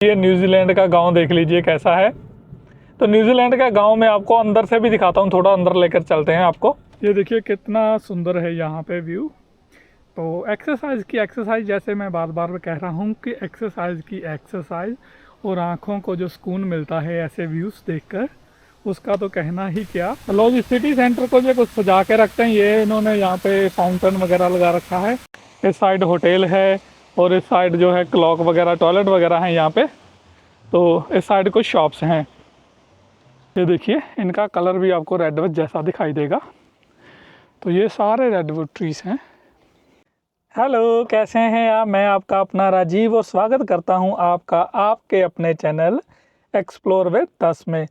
ये न्यूजीलैंड का गांव देख लीजिए कैसा है। तो न्यूजीलैंड का गांव में आपको अंदर से भी दिखाता हूँ, थोड़ा अंदर लेकर चलते हैं आपको। ये देखिए कितना सुंदर है यहाँ पे व्यू। तो एक्सरसाइज जैसे मैं बार बार कह रहा हूँ कि एक्सरसाइज और आँखों को जो सुकून मिलता है ऐसे व्यूज़ देखकर, उसका तो कहना ही क्या। लोग सिटी सेंटर को जो कुछ सजा के रखते हैं, ये इन्होंने यहाँ पे फाउंटेन वगैरह लगा रखा है। इस साइड होटल है और इस साइड जो है क्लॉक वगैरह, टॉयलेट वगैरह हैं यहाँ पे। तो इस साइड कुछ शॉप्स हैं। ये देखिए इनका कलर भी आपको रेडवुड जैसा दिखाई देगा। तो ये सारे रेडवुड ट्रीज हैं। हेलो, कैसे हैं आप? मैं आपका अपना राजीव और स्वागत करता हूं आपका आपके अपने चैनल एक्सप्लोर विद तस में।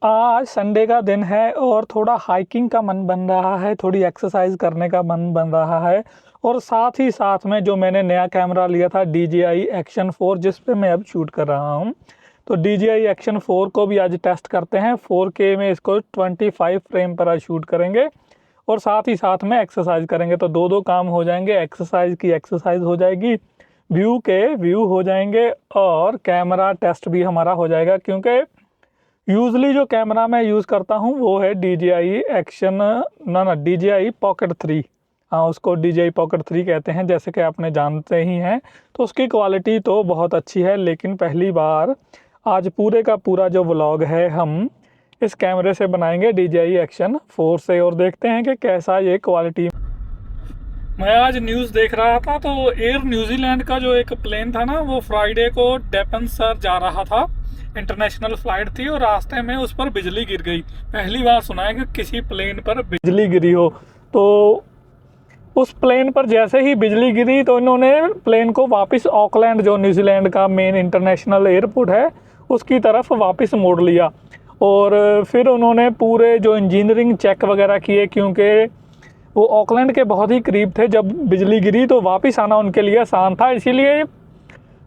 आज संडे का दिन है और थोड़ा हाइकिंग का मन बन रहा है, थोड़ी एक्सरसाइज करने का मन बन रहा है। और साथ ही साथ में जो मैंने नया कैमरा लिया था DJI Action 4, जिस पे मैं अब शूट कर रहा हूं, तो DJI Action 4 को भी आज टेस्ट करते हैं। 4K में इसको 25 फ्रेम पर आज शूट करेंगे और साथ ही साथ में एक्सरसाइज करेंगे। तो दो काम हो जाएंगे, एक्सरसाइज की एक्सरसाइज हो जाएगी, व्यू के व्यू हो जाएंगे और कैमरा टेस्ट भी हमारा हो जाएगा। क्योंकि यूजली जो कैमरा मैं यूज़ करता हूँ वो है DJI Pocket 3। हाँ, उसको DJI Pocket 3 कहते हैं, जैसे कि आपने जानते ही हैं। तो उसकी क्वालिटी तो बहुत अच्छी है, लेकिन पहली बार आज पूरे का पूरा जो व्लॉग है हम इस कैमरे से बनाएंगे DJI Action 4 से, और देखते हैं कि कैसा ये क्वालिटी। मैं आज न्यूज़ देख रहा था तो एयर न्यूजीलैंड का जो एक प्लेन था ना, वो फ्राइडे को डेपनसर जा रहा था, इंटरनेशनल फ्लाइट थी, और रास्ते में उस पर बिजली गिर गई। पहली बार सुना है कि किसी प्लेन पर बिजली गिरी हो। तो उस प्लेन पर जैसे ही बिजली गिरी तो इन्होंने प्लेन को वापस ऑकलैंड, जो न्यूजीलैंड का मेन इंटरनेशनल एयरपोर्ट है, उसकी तरफ वापस मोड़ लिया। और फिर उन्होंने पूरे जो इंजीनियरिंग चेक वगैरह किए, क्योंकि वो ऑकलैंड के बहुत ही करीब थे जब बिजली गिरी, तो वापस आना उनके लिए आसान था। इसीलिए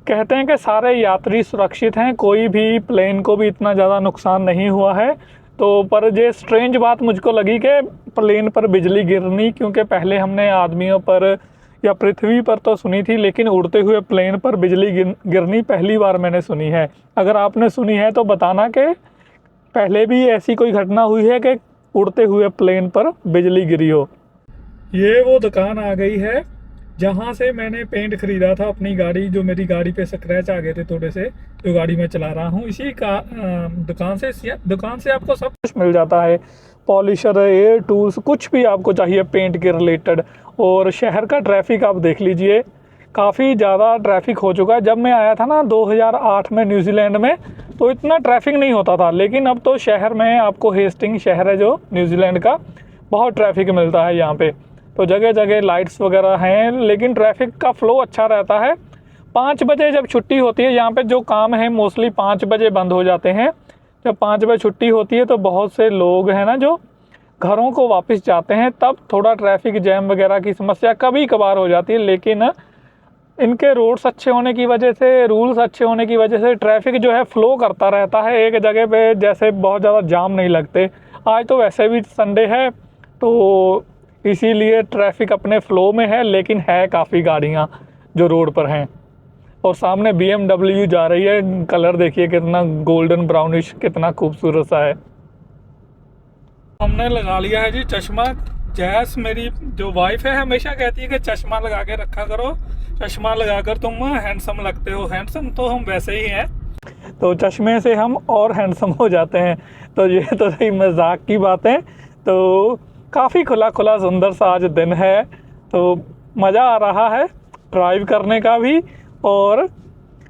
कहते हैं कि सारे यात्री सुरक्षित हैं, कोई भी प्लेन को भी इतना ज़्यादा नुकसान नहीं हुआ है। तो पर ये स्ट्रेंज बात मुझको लगी कि प्लेन पर बिजली गिरनी, क्योंकि पहले हमने आदमियों पर या पृथ्वी पर तो सुनी थी, लेकिन उड़ते हुए प्लेन पर बिजली गिरनी पहली बार मैंने सुनी है। अगर आपने सुनी है तो बताना कि पहले भी ऐसी कोई घटना हुई है कि उड़ते हुए प्लेन पर बिजली गिरी हो। ये वो दुकान आ गई है जहाँ से मैंने पेंट ख़रीदा था अपनी गाड़ी, जो मेरी गाड़ी पे स्क्रैच आ गए थे थोड़े से, जो गाड़ी में चला रहा हूँ। इसी का दुकान से आपको सब कुछ मिल जाता है, पॉलिशर, एयर टूल्स, कुछ भी आपको चाहिए पेंट के रिलेटेड। और शहर का ट्रैफिक आप देख लीजिए, काफ़ी ज़्यादा ट्रैफिक हो चुका है। जब मैं आया था ना 2008 में न्यूजीलैंड में, तो इतना ट्रैफिक नहीं होता था, लेकिन अब तो शहर में आपको, हेस्टिंग शहर है जो न्यूजीलैंड का, बहुत ट्रैफिक मिलता है यहाँ पे। तो जगह जगह लाइट्स वगैरह हैं, लेकिन ट्रैफिक का फ़्लो अच्छा रहता है। 5 बजे जब छुट्टी होती है, यहाँ पे जो काम है मोस्टली 5 बजे बंद हो जाते हैं। जब 5 बजे छुट्टी होती है तो बहुत से लोग हैं ना जो घरों को वापस जाते हैं, तब थोड़ा ट्रैफिक जैम वगैरह की समस्या कभी कभार हो जाती है। लेकिन इनके रोड्स अच्छे होने की वजह से, रूल्स अच्छे होने की वजह से ट्रैफिक जो है फ़्लो करता रहता है एक जगह पे, जैसे बहुत ज़्यादा जाम नहीं लगते। आज तो वैसे भी संडे है, तो इसीलिए ट्रैफिक अपने फ़्लो में है, लेकिन है काफ़ी गाड़ियाँ जो रोड पर हैं। और सामने BMW जा रही है, कलर देखिए कितना गोल्डन ब्राउनिश, कितना खूबसूरत सा है। हमने लगा लिया है जी चश्मा। जैस मेरी जो वाइफ है हमेशा कहती है कि चश्मा लगा के रखा करो, चश्मा लगाकर तुम हैंडसम लगते हो। हैंडसम तो हम वैसे ही हैं, तो चश्मे से हम और हैंडसम हो जाते हैं। तो ये तो सही मजाक की बात है। तो काफ़ी खुला सुंदर सा आज दिन है, तो मज़ा आ रहा है ड्राइव करने का भी और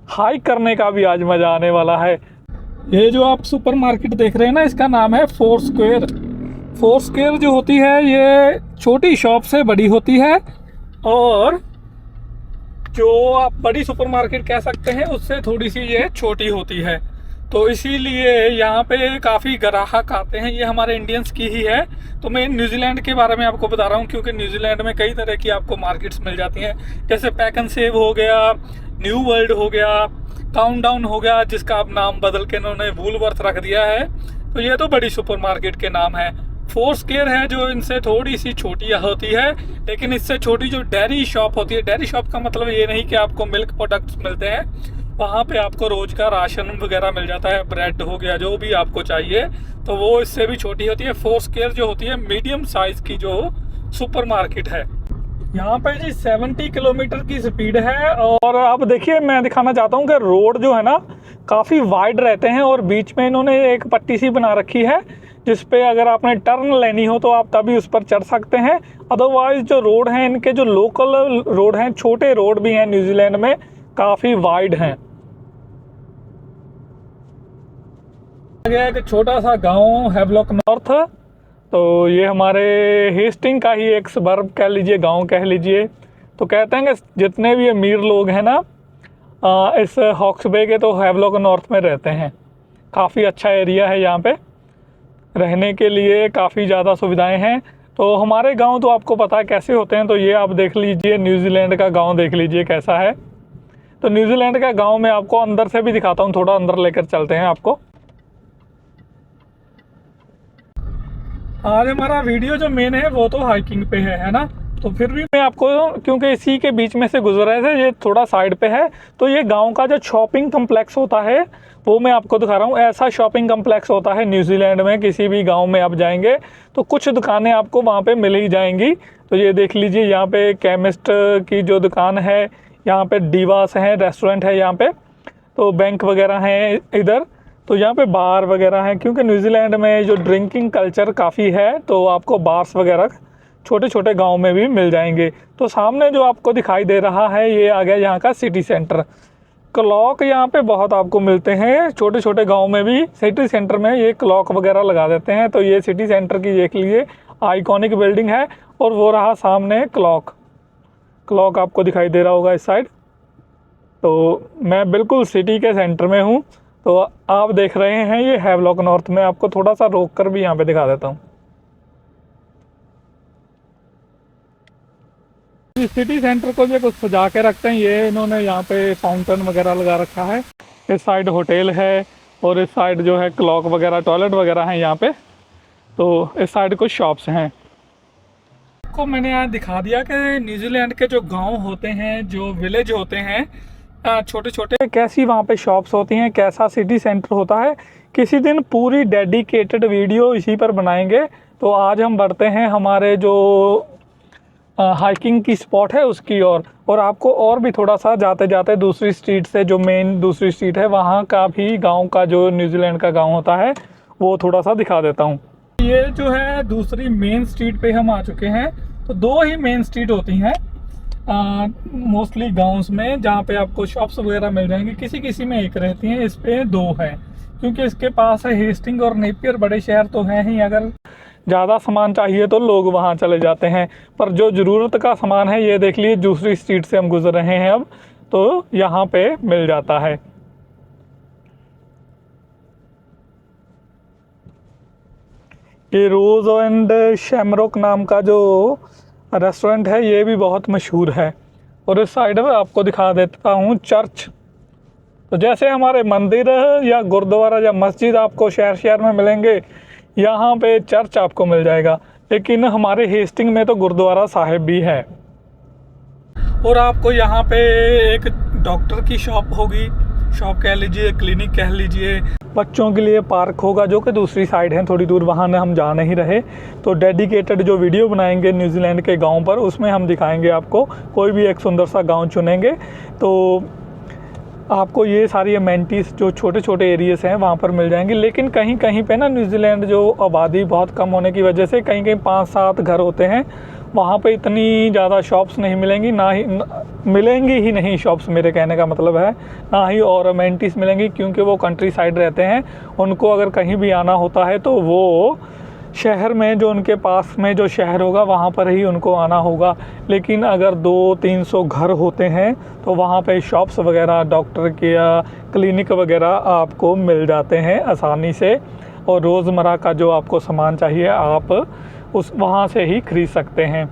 हाइक करने का भी आज मज़ा आने वाला है। ये जो आप सुपरमार्केट देख रहे हैं ना, इसका नाम है फोरस्क्वेयर। फोरस्क्वेयर जो होती है ये छोटी शॉप से बड़ी होती है, और जो आप बड़ी सुपरमार्केट कह सकते हैं उससे थोड़ी सी ये छोटी होती है। तो इसीलिए यहाँ पे काफ़ी ग्राहक आते हैं। ये हमारे इंडियंस की ही है। तो मैं न्यूजीलैंड के बारे में आपको बता रहा हूँ, क्योंकि न्यूजीलैंड में कई तरह की आपको मार्केट्स मिल जाती हैं, जैसे पैक एंड सेव हो गया, न्यू वर्ल्ड हो गया, काउंटडाउन हो गया, जिसका अब नाम बदल के इन्होंने वूलवर्थ रख दिया है। तो ये तो बड़ी सुपरमार्केट के नाम है। फोरस्क्वेयर है जो इनसे थोड़ी सी छोटी होती है, लेकिन इससे छोटी जो डेयरी शॉप होती है, डेयरी शॉप का मतलब ये नहीं कि आपको मिल्क प्रोडक्ट्स मिलते हैं, वहाँ पे आपको रोज का राशन वगैरह मिल जाता है, ब्रेड हो गया, जो भी आपको चाहिए। तो वो इससे भी छोटी होती है। फोर्स्क्वेयर जो होती है मीडियम साइज की जो सुपरमार्केट है। यहाँ पे जी 70 किलोमीटर की स्पीड है। और अब देखिए, मैं दिखाना चाहता हूँ कि रोड जो है ना काफ़ी वाइड रहते हैं और बीच में इन्होंने एक पट्टी सी बना रखी है, जिस पे अगर आपने टर्न लेनी हो तो आप तभी उस पर चढ़ सकते हैं। अदरवाइज जो रोड हैं, इनके जो लोकल रोड हैं, छोटे रोड भी हैं न्यूजीलैंड में, काफ़ी वाइड हैं। एक छोटा सा गांव हैवलॉक नॉर्थ। तो ये हमारे हेस्टिंग का ही एक सबर्ब कह लीजिए, गांव कह लीजिए। तो कहते हैं कि जितने भी अमीर लोग हैं ना इस हॉक्स बे के, तो हैवलॉक नॉर्थ में रहते हैं। काफ़ी अच्छा एरिया है यहाँ पे रहने के लिए, काफ़ी ज़्यादा सुविधाएं हैं। तो हमारे गांव तो आपको पता है कैसे होते हैं। तो ये आप देख लीजिए, न्यूजीलैंड का गांव देख लीजिए कैसा है। तो न्यूजीलैंड का गांव मैं आपको अंदर से भी दिखाता हूँ, थोड़ा अंदर लेकर चलते हैं आपको। आज हमारा वीडियो जो मेन है वो तो हाइकिंग पे है ना। तो फिर भी मैं आपको, क्योंकि इसी के बीच में से गुजर रहे थे, ये थोड़ा साइड पे है, तो ये गांव का जो शॉपिंग कम्प्लेक्स होता है वो मैं आपको दिखा रहा हूँ। ऐसा शॉपिंग कम्प्लेक्स होता है न्यूजीलैंड में, किसी भी गांव में आप जाएंगे तो कुछ दुकानें आपको वहाँ पे मिल ही जाएंगी। तो ये देख लीजिए, यहाँ पे केमिस्ट की जो दुकान है, यहाँ पे डीवास है, रेस्टोरेंट है यहाँ पे, तो बैंक वगैरह हैं इधर। तो यहाँ पे बार वगैरह हैं, क्योंकि न्यूजीलैंड में जो ड्रिंकिंग कल्चर काफ़ी है, तो आपको बार्स वगैरह छोटे छोटे गांव में भी मिल जाएंगे। तो सामने जो आपको दिखाई दे रहा है, ये आ गया यहाँ का सिटी सेंटर। क्लॉक यहाँ पे बहुत आपको मिलते हैं, छोटे छोटे गांव में भी सिटी सेंटर में ये क्लॉक वगैरह लगा देते हैं। तो ये सिटी सेंटर की देख लीजिए आइकॉनिक बिल्डिंग है, और वो रहा सामने क्लॉक आपको दिखाई दे रहा होगा इस साइड। तो मैं बिल्कुल सिटी के सेंटर में हूँ। तो आप देख रहे हैं ये हैवलॉक नॉर्थ में, आपको थोड़ा सा रोक कर भी यहाँ पे दिखा देता हूँ। इस सिटी सेंटर को जो कुछ सजा के रखते हैं, ये इन्होंने यहाँ पे फाउंटेन वगैरह लगा रखा है। इस साइड होटल है और इस साइड जो है क्लॉक वगैरह, टॉयलेट वगैरह हैं यहाँ पे। तो इस साइड कुछ शॉप्स हैं। आपको मैंने यहाँ दिखा दिया कि न्यूजीलैंड के जो गांव होते हैं, जो विलेज होते हैं छोटे छोटे, कैसी वहाँ पे शॉप्स होती हैं, कैसा सिटी सेंटर होता है। किसी दिन पूरी डेडिकेटेड वीडियो इसी पर बनाएंगे। तो आज हम बढ़ते हैं हमारे जो हाइकिंग की स्पॉट है उसकी ओर, और आपको और भी थोड़ा सा जाते जाते दूसरी स्ट्रीट से, जो मेन दूसरी स्ट्रीट है, वहाँ का भी गांव का जो न्यूजीलैंड का गांव होता है वो थोड़ा सा दिखा देता हूँ। ये जो है दूसरी मेन स्ट्रीट पे हम आ चुके हैं। तो दो ही मेन स्ट्रीट होती हैं मोस्टली गाँव में, जहाँ पे आपको शॉप्स वगैरह मिल जाएंगी। किसी किसी में एक रहती हैं, इस पे दो है, क्योंकि इसके पास है हेस्टिंग और नेपियर, बड़े शहर तो हैं ही। अगर ज़्यादा सामान चाहिए तो लोग वहाँ चले जाते हैं, पर जो ज़रूरत का सामान है, ये देख लीजिए दूसरी स्ट्रीट से हम गुजर रहे हैं अब, तो यहाँ पे मिल जाता है। ये रोज़ एंड शैमरॉक नाम का जो रेस्टोरेंट है, ये भी बहुत मशहूर है। और इस साइड में आपको दिखा देता हूँ चर्च। तो जैसे हमारे मंदिर या गुरुद्वारा या मस्जिद आपको शहर शहर में मिलेंगे, यहाँ पे चर्च आपको मिल जाएगा। लेकिन हमारे हेस्टिंग में तो गुरुद्वारा साहिब भी है। और आपको यहाँ पे एक डॉक्टर की शॉप होगी, शॉप कह लीजिए, क्लिनिक कह लीजिए। बच्चों के लिए पार्क होगा, जो कि दूसरी साइड है थोड़ी दूर, वहाँ हम जा नहीं रहे। तो डेडिकेटेड जो वीडियो बनाएंगे न्यूजीलैंड के गांव पर, उसमें हम दिखाएंगे आपको। कोई भी एक सुंदर सा गांव चुनेंगे तो आपको ये सारी अमेनिटीज़ जो छोटे छोटे एरियाज हैं वहाँ पर मिल जाएंगे। लेकिन कहीं कहीं पे ना, न्यूजीलैंड जो आबादी बहुत कम होने की वजह से कहीं कहीं 5-7 घर होते हैं, वहाँ पे इतनी ज़्यादा शॉप्स नहीं मिलेंगी, मिलेंगी ही नहीं शॉप्स, मेरे कहने का मतलब है। ना ही और अमेनिटीज़ मिलेंगी, क्योंकि वो कंट्री साइड रहते हैं। उनको अगर कहीं भी आना होता है तो वो शहर में, जो उनके पास में जो शहर होगा वहाँ पर ही उनको आना होगा। लेकिन अगर 200-300 घर होते हैं तो वहाँ पे शॉप्स वगैरह, डॉक्टर के या क्लिनिक वगैरह आपको मिल जाते हैं आसानी से। और रोज़मर्रा का जो आपको सामान चाहिए, आप उस वहाँ से ही खरीद सकते हैं।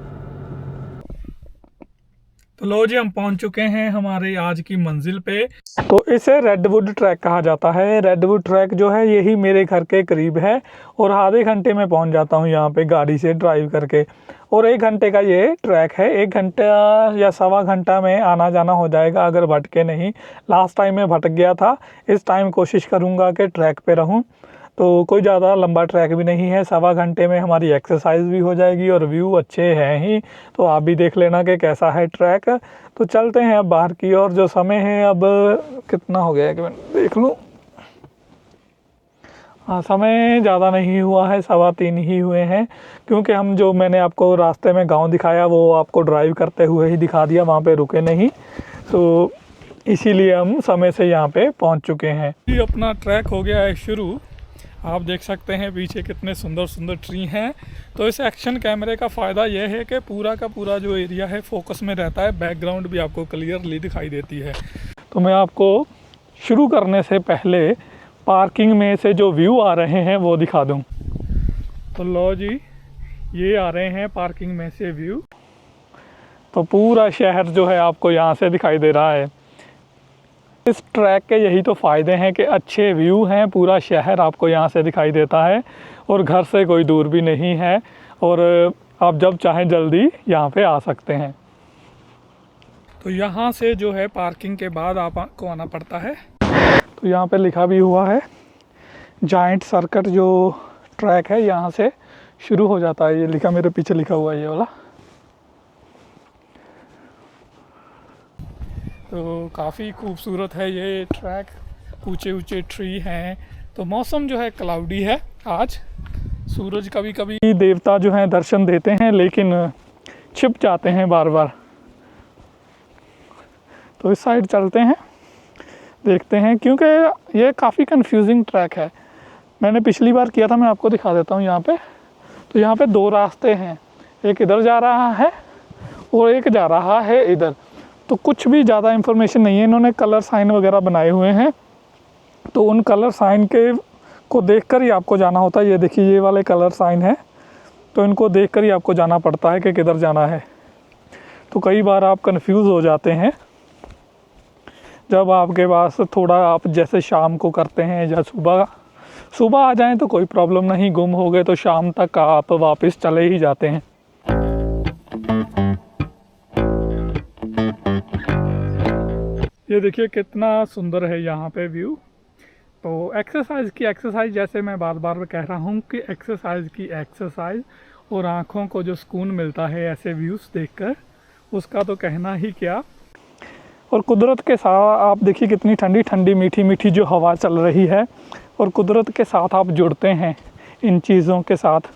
तो लो जी, हम पहुंच चुके हैं हमारे आज की मंजिल पे। तो इसे रेडवुड ट्रैक कहा जाता है। रेडवुड ट्रैक जो है यही मेरे घर के करीब है और आधे घंटे में पहुंच जाता हूं यहाँ पे गाड़ी से ड्राइव करके। और 1 घंटे का ये ट्रैक है। 1 घंटा या सवा घंटा में आना जाना हो जाएगा अगर भटके नहीं। लास्ट टाइम मैं भटक गया था, इस टाइम कोशिश करूँगा कि ट्रैक पे रहूँ। तो कोई ज़्यादा लंबा ट्रैक भी नहीं है, सवा घंटे में हमारी एक्सरसाइज भी हो जाएगी और व्यू अच्छे हैं ही। तो आप भी देख लेना कि कैसा है ट्रैक। तो चलते हैं अब बाहर की ओर। जो समय है अब कितना हो गया है कि मैं देख लूँ। हाँ, समय ज़्यादा नहीं हुआ है, 3:15 ही हुए हैं। क्योंकि हम जो मैंने आपको रास्ते में गांव दिखाया वो आपको ड्राइव करते हुए ही दिखा दिया, वहाँ पे रुके नहीं। तो इसीलिए हम समय से यहाँ पे पहुँच चुके हैं। ये अपना ट्रैक हो गया है शुरू। आप देख सकते हैं पीछे कितने सुंदर सुंदर ट्री हैं। तो इस एक्शन कैमरे का फ़ायदा यह है कि पूरा का पूरा जो एरिया है फोकस में रहता है, बैकग्राउंड भी आपको क्लियरली दिखाई देती है। तो मैं आपको शुरू करने से पहले पार्किंग में से जो व्यू आ रहे हैं वो दिखा दूं। तो लो जी, ये आ रहे हैं पार्किंग में से व्यू। तो पूरा शहर जो है आपको यहाँ से दिखाई दे रहा है। इस ट्रैक के यही तो फ़ायदे हैं कि अच्छे व्यू हैं, पूरा शहर आपको यहाँ से दिखाई देता है और घर से कोई दूर भी नहीं है और आप जब चाहें जल्दी यहाँ पे आ सकते हैं। तो यहाँ से जो है पार्किंग के बाद आपको आना पड़ता है। तो यहाँ पे लिखा भी हुआ है जायंट सर्किट जो ट्रैक है यहाँ से शुरू हो जाता है। ये लिखा, मेरे पीछे लिखा हुआ है ये वाला। तो काफ़ी खूबसूरत है ये ट्रैक, ऊंचे ऊंचे ट्री हैं। तो मौसम जो है क्लाउडी है आज। सूरज कभी कभी देवता जो हैं दर्शन देते हैं लेकिन छिप जाते हैं बार बार। तो इस साइड चलते हैं, देखते हैं, क्योंकि ये काफ़ी कंफ्यूजिंग ट्रैक है। मैंने पिछली बार किया था, मैं आपको दिखा देता हूँ यहाँ पे। तो यहाँ पे 2 रास्ते हैं, एक इधर जा रहा है और एक जा रहा है इधर। तो कुछ भी ज़्यादा इन्फॉर्मेशन नहीं है, इन्होंने कलर साइन वगैरह बनाए हुए हैं। तो उन कलर साइन के को देखकर ही आपको जाना होता है। ये देखिए, ये वाले कलर साइन है, तो इनको देखकर ही आपको जाना पड़ता है कि किधर जाना है। तो कई बार आप कंफ्यूज हो जाते हैं जब आपके पास थोड़ा, आप जैसे शाम को करते हैं या सुबह आ जाएं तो कोई प्रॉब्लम नहीं, गुम हो गए तो शाम तक आप वापस चले ही जाते हैं। ये देखिए कितना सुंदर है यहाँ पे व्यू। तो एक्सरसाइज जैसे मैं बार बार कह रहा हूँ कि एक्सरसाइज और आँखों को जो सुकून मिलता है ऐसे व्यूज़ देखकर, उसका तो कहना ही क्या। और कुदरत के साथ आप देखिए कितनी ठंडी ठंडी मीठी मीठी जो हवा चल रही है और कुदरत के साथ आप जुड़ते हैं इन चीज़ों के साथ।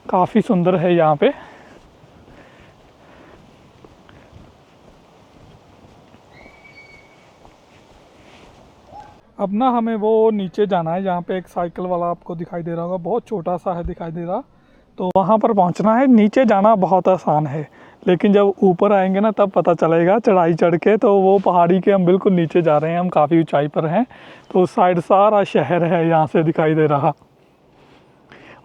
काफ़ी सुंदर है यहाँ पे। अब ना हमें वो नीचे जाना है जहाँ पे एक साइकिल वाला आपको दिखाई दे रहा होगा, बहुत छोटा सा है दिखाई दे रहा। तो वहाँ पर पहुँचना है। नीचे जाना बहुत आसान है लेकिन जब ऊपर आएंगे ना तब पता चलेगा चढ़ाई चढ़ के। तो वो पहाड़ी के हम बिल्कुल नीचे जा रहे हैं, हम काफ़ी ऊंचाई पर हैं। तो उस साइड सारा शहर है यहाँ से दिखाई दे रहा।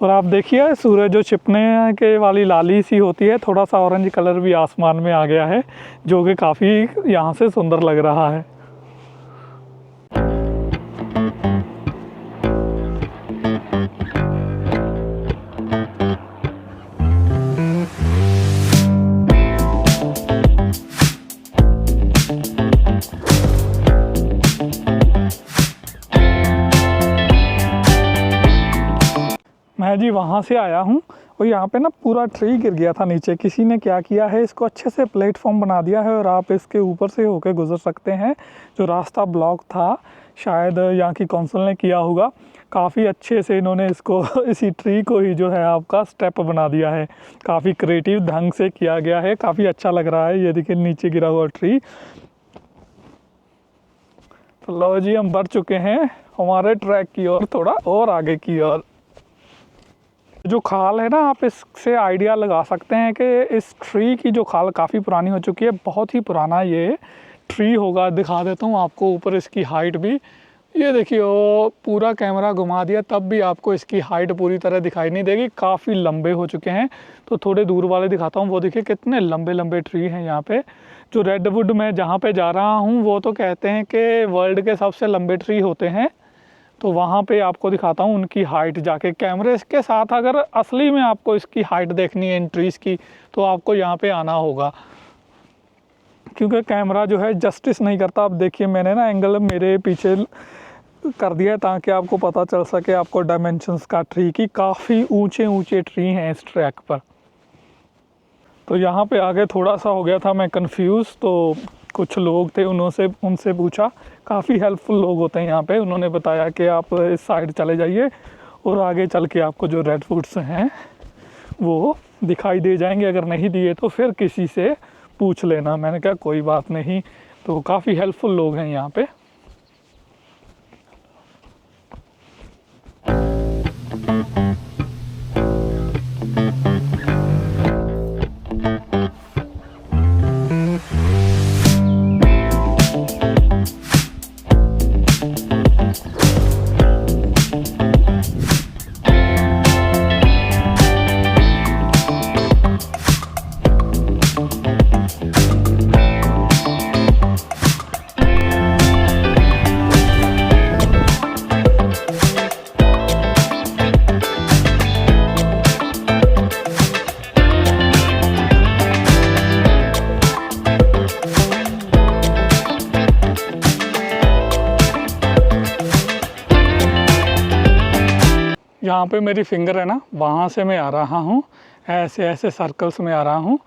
और आप देखिए सूरज जो छिपने के वाली लाली सी होती है, थोड़ा सा ऑरेंज कलर भी आसमान में आ गया है जो कि काफ़ी यहाँ से सुंदर लग रहा है। मैं जी वहाँ से आया हूँ और यहाँ पे ना पूरा ट्री गिर गया था नीचे। किसी ने क्या किया है, इसको अच्छे से प्लेटफॉर्म बना दिया है और आप इसके ऊपर से होकर गुजर सकते हैं। जो रास्ता ब्लॉक था शायद यहाँ की काउंसिल ने किया होगा, काफ़ी अच्छे से इन्होंने इसको इसी ट्री को ही जो है आपका स्टेप बना दिया है। काफ़ी क्रिएटिव ढंग से किया गया है, काफ़ी अच्छा लग रहा है। ये देखिए नीचे गिरा हुआ ट्री। तो लो जी, हम बढ़ चुके हैं हमारे ट्रैक की ओर, थोड़ा और आगे की ओर। जो खाल है ना, आप इससे आइडिया लगा सकते हैं कि इस ट्री की जो खाल काफ़ी पुरानी हो चुकी है। बहुत ही पुराना ये ट्री होगा। दिखा देता हूँ आपको ऊपर इसकी हाइट भी। ये देखिए वो पूरा कैमरा घुमा दिया तब भी आपको इसकी हाइट पूरी तरह दिखाई नहीं देगी, काफ़ी लंबे हो चुके हैं। तो थोड़े दूर वाले दिखाता हूँ, वो देखिए कितने लंबे लंबे ट्री हैं यहाँ पे। जो रेडवुड में जहाँ पे जा रहा हूँ वो तो कहते हैं कि वर्ल्ड के सबसे लंबे ट्री होते हैं। तो वहाँ पे आपको दिखाता हूँ उनकी हाइट जाके कैमरे के साथ। अगर असली में आपको इसकी हाइट देखनी है इन ट्रीज़ की तो आपको यहाँ पे आना होगा, क्योंकि कैमरा जो है जस्टिस नहीं करता। अब देखिए मैंने ना एंगल मेरे पीछे कर दिया है ताकि आपको पता चल सके आपको डायमेंशंस का ट्री की। काफ़ी ऊंचे ऊंचे ट्री हैं इस ट्रैक पर। तो यहाँ पे आगे थोड़ा सा हो गया था मैं कंफ्यूज, तो कुछ लोग थे उनसे पूछा। काफ़ी हेल्पफुल लोग होते हैं यहाँ पे। उन्होंने बताया कि आप इस साइड चले जाइए और आगे चल के आपको जो रेडवुड्स हैं वो दिखाई दे जाएंगे। अगर नहीं दिए तो फिर किसी से पूछ लेना। मैंने कहा कोई बात नहीं। तो काफ़ी हेल्पफुल लोग हैं यहाँ पे। यहाँ पे मेरी फिंगर है ना, वहाँ से मैं आ रहा हूँ, ऐसे ऐसे सर्कल्स में आ रहा हूँ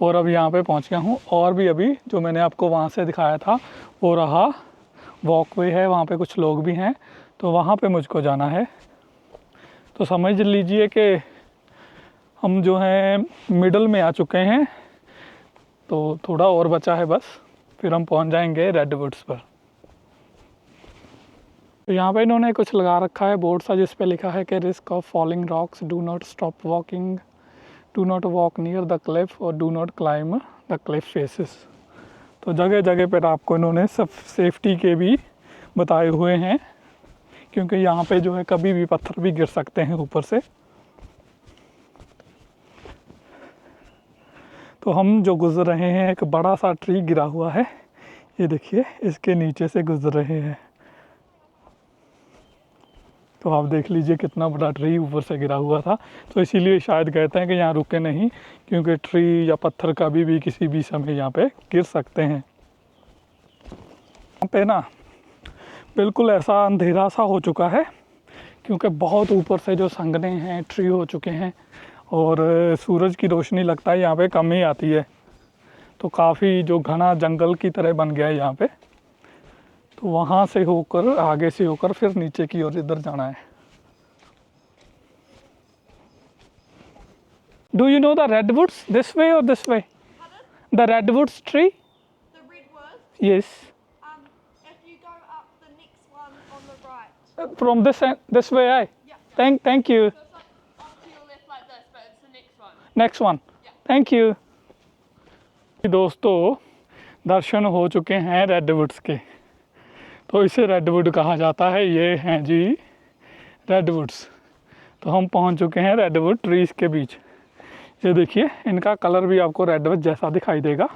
और अब यहाँ पे पहुँच गया हूँ। और भी अभी जो मैंने आपको वहाँ से दिखाया था वो रहा वॉकवे है, वहाँ पे कुछ लोग भी हैं, तो वहाँ पे मुझको जाना है। तो समझ लीजिए कि हम जो हैं मिडल में आ चुके हैं, तो थोड़ा और बचा है बस, फिर हम पहुँच जाएंगे रेडवुड्स पर। तो यहाँ पे इन्होंने कुछ लगा रखा है बोर्ड सा जिस पे लिखा है कि risk of falling rocks, do not stop walking, do not walk near the cliff और do not climb the cliff faces. तो जगह जगह पर आपको इन्होंने सब सेफ्टी के भी बताए हुए हैं, क्योंकि यहाँ पे जो है कभी भी पत्थर भी गिर सकते हैं ऊपर से। तो हम जो गुज़र रहे हैं एक बड़ा सा ट्री गिरा हुआ है, ये देखिए इसके नीचे से गुज़र रहे हैं। तो आप देख लीजिए कितना बड़ा ट्री ऊपर से गिरा हुआ था। तो इसीलिए शायद कहते हैं कि यहाँ रुके नहीं, क्योंकि ट्री या पत्थर कभी भी किसी भी समय यहाँ पे गिर सकते हैं। यहाँ पे ना बिल्कुल ऐसा अंधेरा सा हो चुका है, क्योंकि बहुत ऊपर से जो संघने हैं ट्री हो चुके हैं और सूरज की रोशनी लगता है यहाँ पे कम ही आती है। तो काफ़ी जो घना जंगल की तरह बन गया है यहाँ पे। तो वहाँ से होकर आगे से होकर फिर नीचे की ओर इधर जाना है। Do you know the redwoods this way और this way? The redwoods tree? The redwood, yes, if you go up the next one on the right. From this way I. Yeah. Thank you. So it's like off to your left like this, but it's the next one. Next one, thank you. दोस्तों दर्शन हो चुके हैं रेडवुड्स के। तो इसे redwood कहा जाता है। ये हैं जी रेडवुड्स। तो हम पहुंच चुके हैं रेडवुड ट्रीज़ के बीच। ये देखिए इनका कलर भी आपको रेडवुड जैसा दिखाई देगा।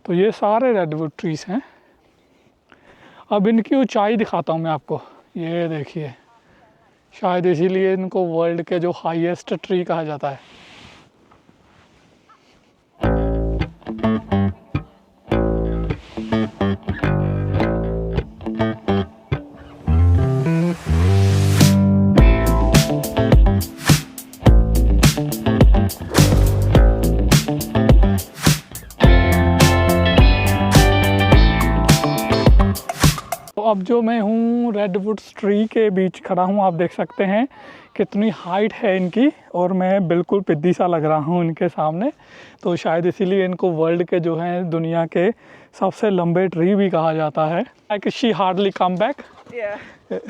तो ये सारे रेडवुड ट्रीज़ हैं। अब इनकी ऊंचाई दिखाता हूँ मैं आपको। ये देखिए, शायद इसीलिए इनको वर्ल्ड के जो हाईएस्ट ट्री कहा जाता है। अब जो मैं हूँ रेडवुड्स ट्री के बीच खड़ा हूँ, आप देख सकते हैं कितनी हाइट है इनकी और मैं बिल्कुल पिद्दी सा लग रहा हूँ इनके सामने। तो शायद इसीलिए इनको वर्ल्ड के जो हैं दुनिया के सबसे लंबे ट्री भी कहा जाता है। Like she hardly come back. Yeah. Come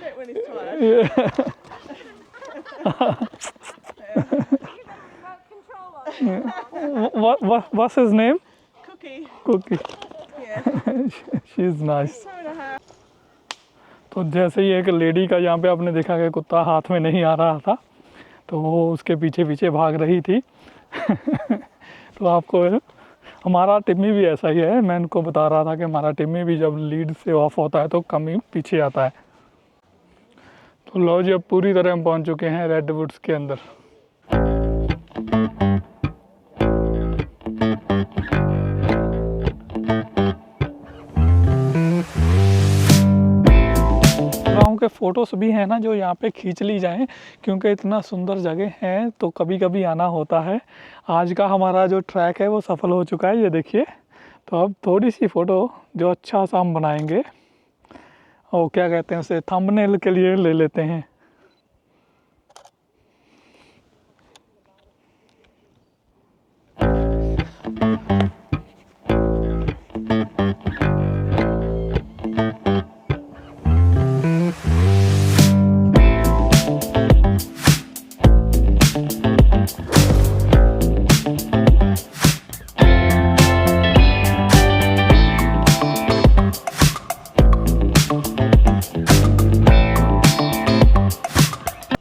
back when he's tired. What's his name? Cookie. Cookie. Yeah. She's nice. 2.5. तो जैसे ही एक लेडी का यहाँ पे आपने देखा कि कुत्ता हाथ में नहीं आ रहा था, तो वो उसके पीछे पीछे भाग रही थी। तो आपको हमारा टिम्मी भी ऐसा ही है, मैं इनको बता रहा था कि हमारा टिम्मी भी जब लीड से ऑफ होता है तो कम ही पीछे आता है। तो लो जी, अब पूरी तरह हम पहुँच चुके हैं रेडवुड्स के अंदर। गाँव के फ़ोटोज़ भी हैं ना जो यहाँ पे खींच ली जाएं, क्योंकि इतना सुंदर जगह है तो कभी कभी आना होता है। आज का हमारा जो ट्रैक है वो सफल हो चुका है, ये देखिए। तो अब थोड़ी सी फ़ोटो जो अच्छा सा हम बनाएंगे, और क्या कहते हैं उसे, थंबनेल के लिए ले लेते हैं।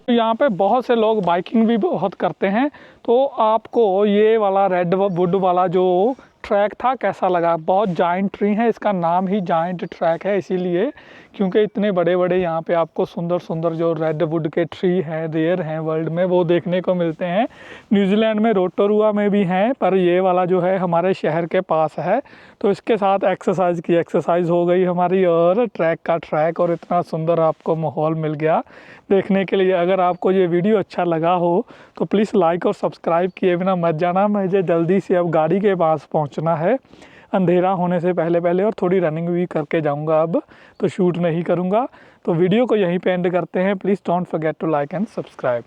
यहाँ पे बहुत से लोग बाइकिंग भी बहुत करते हैं, तो आपको ये वाला रेडवुड वाला जो ट्रैक था कैसा लगा? बहुत जाइंट ट्री है, इसका नाम ही जाइंट ट्रैक है इसीलिए, क्योंकि इतने बड़े बड़े यहाँ पे आपको सुंदर सुंदर जो रेडवुड के ट्री हैं, रेयर हैं वर्ल्ड में, वो देखने को मिलते हैं। न्यूजीलैंड में रोटोरुआ में भी हैं, पर ये वाला जो है हमारे शहर के पास है। तो इसके साथ एक्सरसाइज की एक्सरसाइज हो गई हमारी, और ट्रैक का ट्रैक, और इतना सुंदर आपको माहौल मिल गया देखने के लिए। अगर आपको ये वीडियो अच्छा लगा हो तो प्लीज़ लाइक और सब्सक्राइब किए बिना मत जाना। मुझे जल्दी से अब गाड़ी के पास पहुंचना है, अंधेरा होने से पहले पहले, और थोड़ी रनिंग भी करके जाऊंगा अब, तो शूट नहीं करूंगा। तो वीडियो को यहीं पे एंड करते हैं। Please don't forget to like and subscribe.